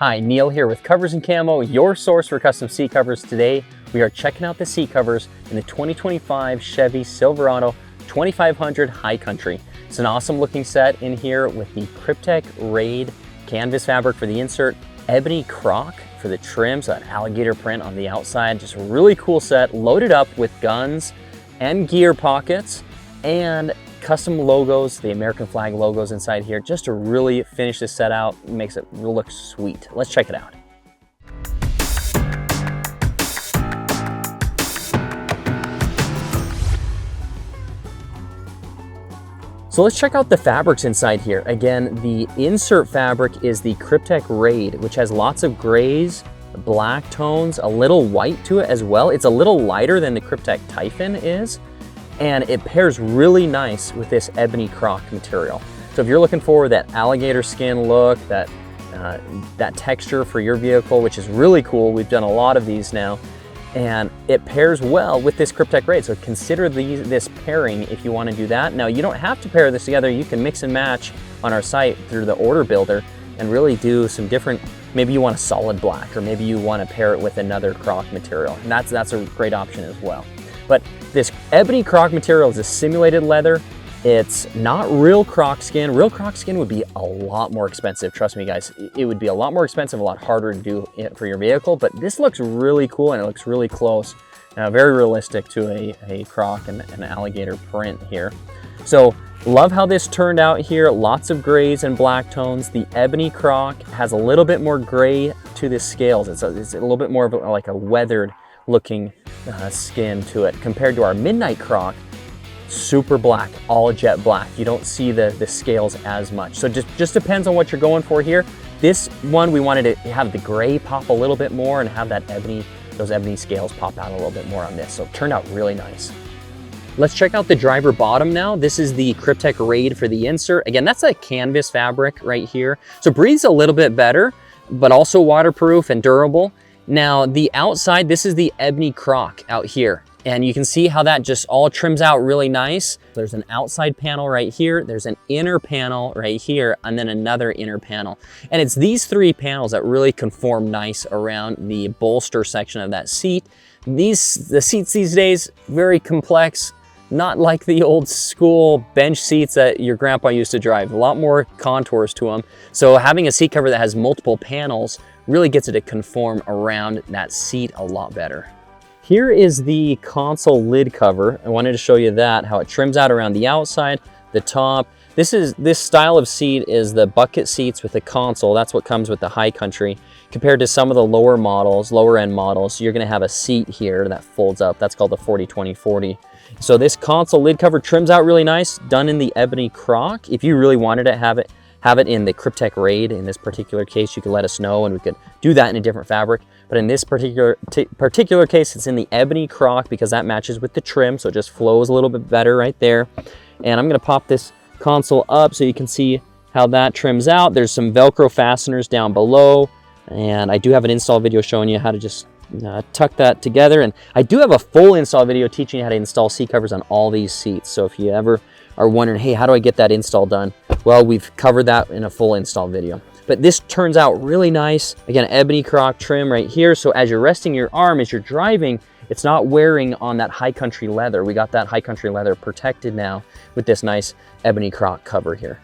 Hi, Neil here with Covers Camo, your source for custom seat covers. Today, we are checking out the seat covers in the 2025 Chevy Silverado 2500 High Country. It's an awesome looking set in here with the Kryptek Raid canvas fabric for the insert, Ebony Croc for the trim, so that alligator print on the outside. Just a really cool set, loaded up with guns and gear pockets and custom logos, the American flag logos inside here, just to really finish this set out. Makes it look sweet. Let's check it out. So let's check out the fabrics inside here. Again, the insert fabric is the Kryptek Raid, which has lots of grays, black tones, a little white to it as well. It's a little lighter than the Kryptek Typhon is, and it pairs really nice with this Ebony Croc material. So if you're looking for that alligator skin look, that texture for your vehicle, which is really cool, we've done a lot of these now, and it pairs well with this Kryptek Raid. So consider this pairing if you want to do that. Now, you don't have to pair this together. You can mix and match on our site through the order builder and really do some different, maybe you want a solid black, or maybe you want to pair it with another Croc material, and that's a great option as well. But this Ebony Croc material is a simulated leather. It's not real Croc skin. Real Croc skin would be a lot more expensive. Trust me, guys. It would be a lot more expensive, a lot harder to do it for your vehicle, but this looks really cool and it looks really close. Very realistic to a Croc and an alligator print here. So love how this turned out here. Lots of grays and black tones. The Ebony Croc has a little bit more gray to the scales. It's a little bit more of like a weathered looking skin to it compared to our Midnight Croc. Super black, all jet black. You don't see the scales as much. So just depends on what you're going for here. This one, we wanted to have the gray pop a little bit more and have that ebony, those ebony scales pop out a little bit more on this. So it turned out really nice. Let's check out the driver bottom now. This is the Kryptek Raid for the insert. Again, that's a canvas fabric right here. So it breathes a little bit better, but also waterproof and durable. Now the outside, this is the Ebony Croc out here. And you can see how that just all trims out really nice. There's an outside panel right here, there's an inner panel right here, and then another inner panel. And it's these three panels that really conform nice around the bolster section of that seat. The seats these days, very complex, not like the old school bench seats that your grandpa used to drive. A lot more contours to them. So having a seat cover that has multiple panels really gets it to conform around that seat a lot better. Here is the console lid cover. I wanted to show you that, how it trims out around the outside, the top. This style of seat is the bucket seats with the console. That's what comes with the High Country. Compared to some of the lower end models, you're gonna have a seat here that folds up. That's called the 40-20-40. So this console lid cover trims out really nice, done in the Ebony Croc. If you really wanted to have it in the Kryptek Raid, in this particular case, you could let us know and we could do that in a different fabric. But in this particular case, it's in the Ebony Croc because that matches with the trim, so it just flows a little bit better right there. And I'm gonna pop this console up so you can see how that trims out. There's some Velcro fasteners down below, and I do have an install video showing you how to just tuck that together. And I do have a full install video teaching you how to install seat covers on all these seats. So if you ever are wondering, hey, how do I get that install done? Well, we've covered that in a full install video. But this turns out really nice. Again, Ebony Croc trim right here. So as you're resting your arm, as you're driving, it's not wearing on that High Country leather. We got that High Country leather protected now with this nice Ebony Croc cover here.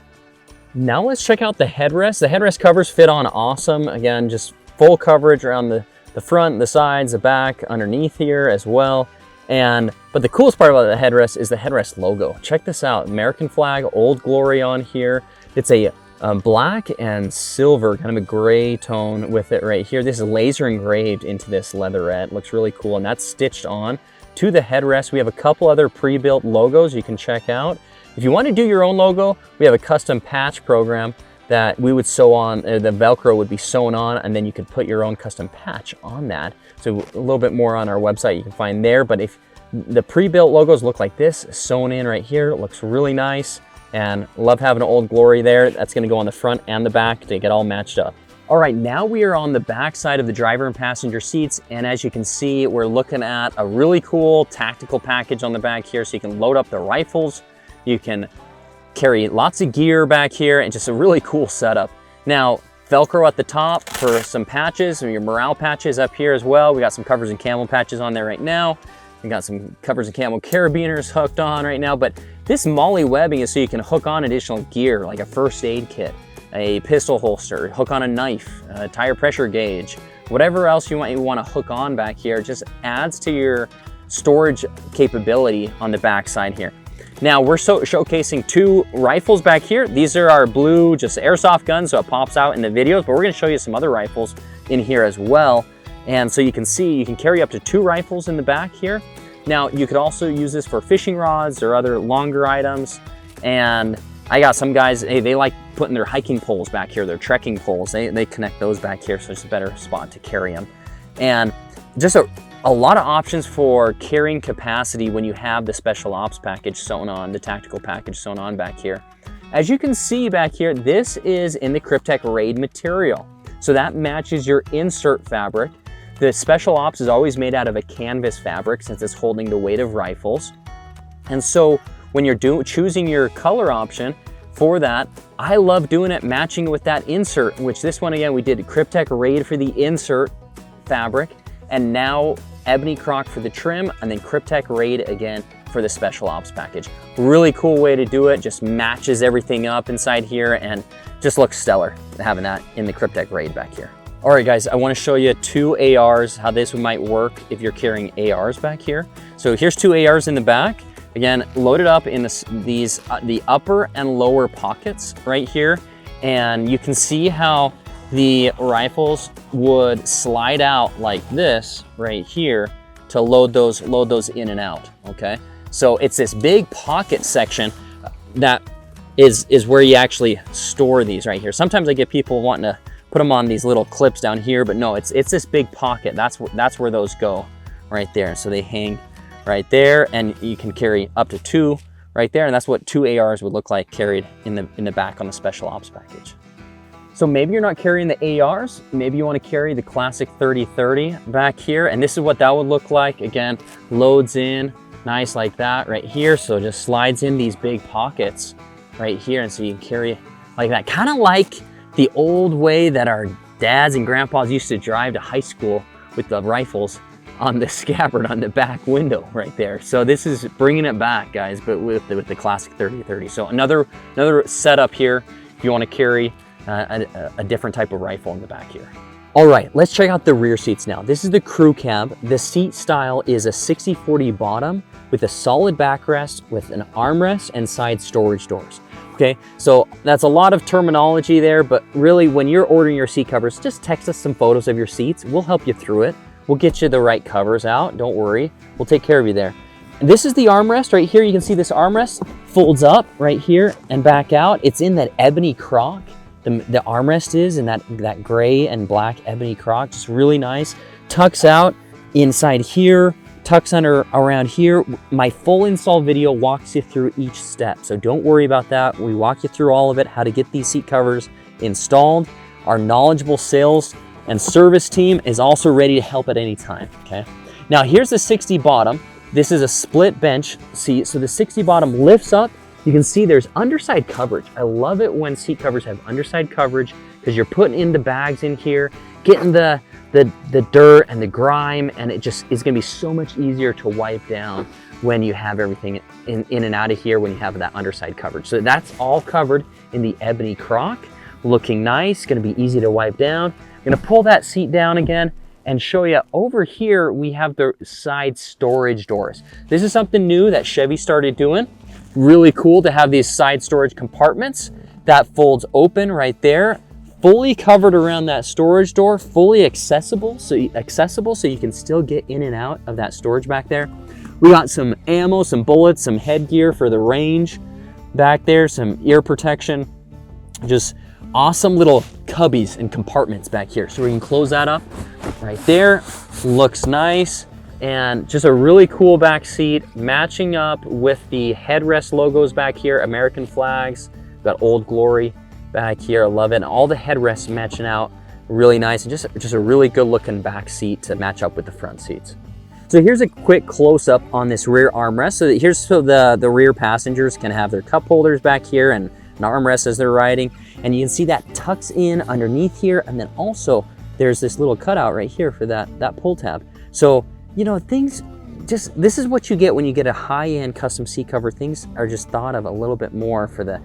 Now let's check out the headrest. The headrest covers fit on awesome. Again, just full coverage around the front, the sides, the back, underneath here as well. But the coolest part about the headrest is the headrest logo. Check this out, American flag, Old Glory on here. It's a black and silver, kind of a gray tone with it right here. This is laser engraved into this leatherette. Looks really cool, and that's stitched on to the headrest. We have a couple other pre-built logos you can check out. If you want to do your own logo, we have a custom patch program that we would sew on, the Velcro would be sewn on, and then you could put your own custom patch on that. So a little bit more on our website you can find there, but if the pre-built logos look like this, sewn in right here, it looks really nice, and love having an Old Glory there. That's gonna go on the front and the back to get all matched up. All right, now we are on the back side of the driver and passenger seats, and as you can see, we're looking at a really cool tactical package on the back here, so you can load up the rifles, you can carry lots of gear back here, and just a really cool setup. Now, Velcro at the top for some patches, and your morale patches up here as well. We got some Covers and Camo patches on there right now. We got some Covers and Camo carabiners hooked on right now, but this MOLLE webbing is so you can hook on additional gear like a first aid kit, a pistol holster, hook on a knife, a tire pressure gauge, whatever else you want to hook on back here. Just adds to your storage capability on the back side here. Now we're showcasing 2 rifles back here. These are our blue, just airsoft guns, so it pops out in the videos, but we're gonna show you some other rifles in here as well. And so you can see, you can carry up to 2 rifles in the back here. Now you could also use this for fishing rods or other longer items. And I got some guys, hey, they like putting their hiking poles back here, their trekking poles. They connect those back here, so it's a better spot to carry them. And just a lot of options for carrying capacity when you have the special ops package sewn on, the tactical package sewn on back here. As you can see back here, this is in the Kryptek Raid material. So that matches your insert fabric. The special ops is always made out of a canvas fabric since it's holding the weight of rifles. And so when you're choosing your color option for that, I love doing it matching with that insert, which this one again, we did Kryptek Raid for the insert fabric, and now Ebony Croc for the trim, and then Kryptek Raid again for the special ops package. Really cool way to do it, just matches everything up inside here and just looks stellar having that in the Kryptek Raid back here. All right guys, I wanna show you 2 ARs, how this might work if you're carrying ARs back here. So here's 2 ARs in the back. Again, loaded up in the upper and lower pockets right here. And you can see how the rifles would slide out like this right here to load those in and out, okay? So it's this big pocket section that is where you actually store these right here. Sometimes I get people wanting to put them on these little clips down here, but no, it's this big pocket. That's where those go right there. So they hang right there, and you can carry up to 2 right there, and that's what 2 ARs would look like carried in the back on the special ops package. So maybe you're not carrying the ARs, maybe you want to carry the classic 30-30 back here, and this is what that would look like. Again, loads in nice like that right here, so it just slides in these big pockets right here, and so you can carry like that. Kind of like the old way that our dads and grandpas used to drive to high school with the rifles on the scabbard on the back window right there. So this is bringing it back, guys, but with the classic 30-30. So another setup here if you want to carry a different type of rifle in the back here. All right, let's check out the rear seats now. This is the crew cab. The seat style is a 60/40 bottom with a solid backrest with an armrest and side storage doors. Okay, so that's a lot of terminology there, but really when you're ordering your seat covers, just text us some photos of your seats. We'll help you through it. We'll get you the right covers out, don't worry. We'll take care of you there. And this is the armrest right here. You can see this armrest folds up right here and back out. It's in that ebony croc. The armrest is in that gray and black ebony croc, just really nice. Tucks out inside here, tucks under around here. My full install video walks you through each step, so don't worry about that. We walk you through all of it, how to get these seat covers installed. Our knowledgeable sales and service team is also ready to help at any time, okay? Now here's the 60 bottom. This is a split bench seat, so the 60 bottom lifts up. You can see there's underside coverage. I love it when seat covers have underside coverage because you're putting in the bags in here, getting the dirt and the grime, and it just is gonna be so much easier to wipe down when you have everything in and out of here when you have that underside coverage. So that's all covered in the ebony croc, looking nice, gonna be easy to wipe down. I'm gonna pull that seat down again and show you over here, we have the side storage doors. This is something new that Chevy started doing. Really cool to have these side storage compartments that folds open right there, fully covered around that storage door, fully accessible so you can still get in and out of that storage back there. We got some ammo, some bullets, some headgear for the range back there, some ear protection, just awesome little cubbies and compartments back here. So we can close that up right there. Looks nice. And just a really cool back seat, matching up with the headrest logos back here, American flags. We've got Old Glory back here, I love it. And all the headrests matching out really nice, and just a really good looking back seat to match up with the front seats. So here's a quick close up on this rear armrest. So the rear passengers can have their cup holders back here and an armrest as they're riding. And you can see that tucks in underneath here, and then also there's this little cutout right here for that pull tab. So, you know, things just, this is what you get when you get a high-end custom seat cover. Things are just thought of a little bit more for the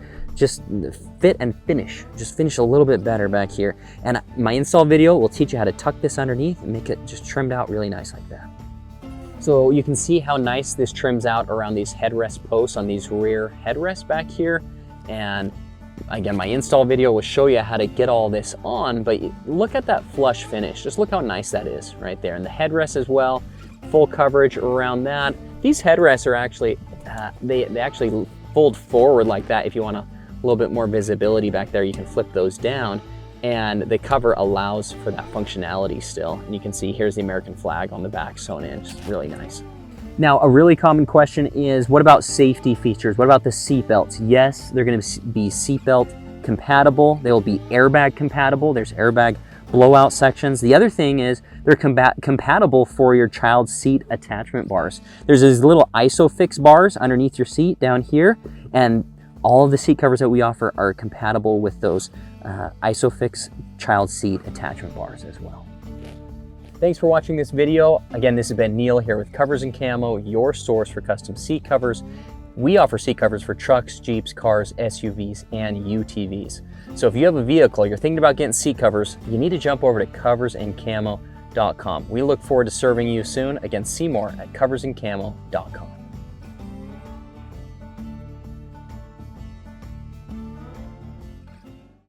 fit and finish. Just finish a little bit better back here. And my install video will teach you how to tuck this underneath and make it just trimmed out really nice like that. So you can see how nice this trims out around these headrest posts on these rear headrests back here. And again, my install video will show you how to get all this on, but look at that flush finish. Just look how nice that is right there. And the headrest as well, full coverage around that. These headrests are actually, they actually fold forward like that. If you want a little bit more visibility back there, you can flip those down, and the cover allows for that functionality still. And you can see here's the American flag on the back sewn in, just really nice. Now, a really common question is, what about safety features? What about the seat belts? Yes, they're gonna be seatbelt compatible. They'll be airbag compatible. There's airbag blowout sections. The other thing is they're compatible for your child's seat attachment bars. There's these little ISOFIX bars underneath your seat down here, and all of the seat covers that we offer are compatible with those ISOFIX child seat attachment bars as well. Thanks for watching this video. Again, this has been Neil here with Covers Camo, your source for custom seat covers. We offer seat covers for trucks, Jeeps, cars, SUVs, and UTVs. So if you have a vehicle, you're thinking about getting seat covers, you need to jump over to coversandcamo.com. We look forward to serving you soon. Again, see more at coversandcamo.com.